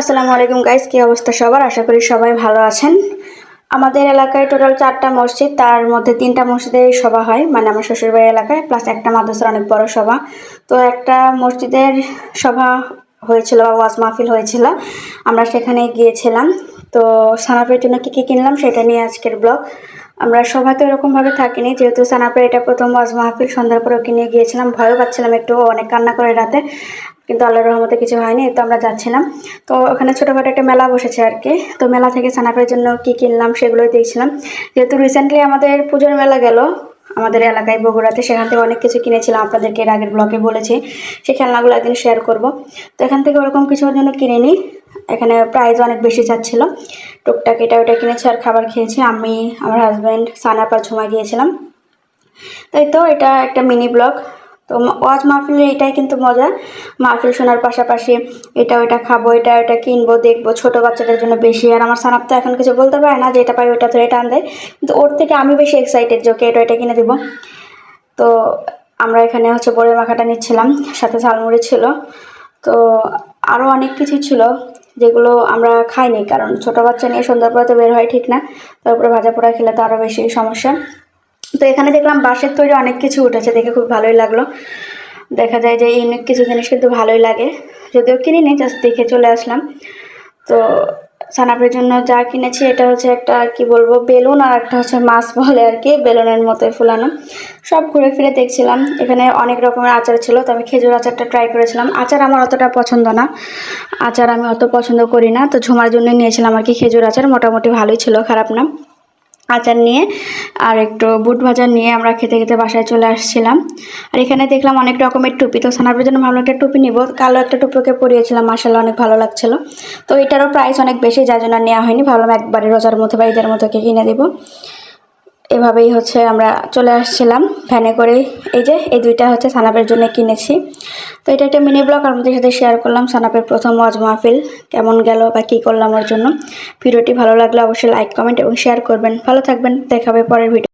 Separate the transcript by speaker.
Speaker 1: আসসালামু আলাইকুম গাইস, কি অবস্থা সবার? আশা করি সবাই ভালো আছেন। আমাদের এলাকায় টোটাল 4টা মসজিদ, তার মধ্যে 3টা মসজিদে সভা হয়, মানে আমার শ্বশুরবাড়ির এলাকায়, প্লাস একটা মাদ্রাসার অনেক বড় সভা। তো একটা মসজিদের সভা হয়েছিল বা ওয়াজ মাহফিল হয়েছিল, আমরা সেখানে গিয়েছিলাম। তো সানাপের জন্য কী কী কিনলাম সেটা নিয়ে আজকের ব্লগ। আমরা সভাতে এরকমভাবে থাকিনি, যেহেতু সানাপের এটা প্রথম ওয়াজ মাহফিল। সন্ধ্যার পরে ওকে নিয়ে গিয়েছিলাম, ভয়ও পাচ্ছিলাম একটু, অনেক কান্না করে রাতে, কিন্তু আল্লাহর রহমতে কিছু হয়নি। তো আমরা যাচ্ছিলাম, তো ওখানে ছোটোখাটো একটা মেলা বসেছে আর কি। তো মেলা থেকে সানাপের জন্য কি কিনলাম সেগুলোই দেখছিলাম। যেহেতু রিসেন্টলি আমাদের পুজোর মেলা গেল আমাদের এলাকায় বগুড়াতে, সেখান থেকে অনেক কিছু কিনেছিলাম, আপনাদেরকে এর আগের ব্লগে বলেছি। সেই খেলনাগুলো একদিন শেয়ার করব। তো এখান থেকে ওরকম কিছুর জন্য কিনিনি, এখানে প্রাইস অনেক বেশি চাচ্ছিল। টুকটাক এটা ওটা কিনেছি আর খাবার খেয়েছি। আমি, আমার হাজব্যান্ড, সানাপ আর ঝুমা গিয়েছিলাম। তাই তো এটা একটা মিনি ব্লগ। তো ওয়াজ মাহফিলে এটাই কিন্তু মজা, মাহফিল শোনার পাশাপাশি এটা ওইটা খাবো, এটা ওইটা কিনবো, দেখবো। ছোটো বাচ্চাদের জন্য বেশি, আর আমার সানাপ তো এখন কিছু বলতে পারে না, যে এটা পাই ওইটা তো এটা আন দেয়, কিন্তু ওর থেকে আমি বেশি এক্সাইটেড যে ওকে এটা ওইটা কিনে দেবো। তো আমরা এখানে হচ্ছে বড়ি মাখাটা নিচ্ছিলাম, সাথে ঝালমুড়ি ছিল। তো আরও অনেক কিছু ছিল যেগুলো আমরা খাইনি, কারণ ছোটো বাচ্চা নিয়ে সন্ধ্যার পরে তো বের হয় ঠিক না, তারপরে ভাজা পোড়া খেলে তো আরও বেশি সমস্যা। তো এখানে দেখলাম বাঁশের তৈরি অনেক কিছু উঠেছে, দেখে খুব ভালোই লাগলো। দেখা যায় যে ইউনিক কিছু জিনিস কিন্তু ভালোই লাগে, যদিও কিনিনি, জাস্ট দেখে চলে আসলাম। তো সানাপের জন্য যা কিনেছি, এটা হচ্ছে একটা কি বলবো বেলুন, আর একটা হচ্ছে মাছ বলে আর কি, বেলুনের মতোই ফুলানো। সব ঘুরে ফিরে দেখছিলাম। এখানে অনেক রকমের আচার ছিল, তো আমি খেজুর আচারটা ট্রাই করেছিলাম। আচার আমার অতটা পছন্দ না, আচার আমি অত পছন্দ করি না। তো ঝুমার জন্য নিয়েছিলাম আর কি খেজুর আচার, মোটামুটি ভালোই ছিল, খারাপ না। আচার নিয়ে আর একটু বুট ভাজা নিয়ে আমরা খেতে খেতে বাসায় চলে আসছিলাম। আর এখানে দেখলাম অনেক রকমের টুপি, তো সানাপের জন্য ভালো একটা টুপি নিব। কালো একটা টুপি ওকে পরিয়েছিলাম, মাশাআল্লাহ অনেক ভালো লাগছিল। তো এটারও প্রাইস অনেক বেশি, যার জন্য নেওয়া হয়নি, ভাবলাম একবারে রোজার মধ্যে বা ঈদের মতো ওকে কিনে দেবো। এভাবেই হচ্ছে আমরা চলে আসছিলাম ভ্যানে করে। এই যে এই দুইটা হচ্ছে সানাপের জন্য কিনেছি। তো এটা একটা মিনি ব্লগ আপনাদের সাথে শেয়ার করলাম, সানাপের প্রথম ওয়াজ মাহফিল কেমন গেল বা কী করলাম ওর জন্য। ভিডিওটি ভালো লাগলে অবশ্যই লাইক, কমেন্ট এবং শেয়ার করবেন। ভালো থাকবেন, দেখা হবে পরের ভিডিও।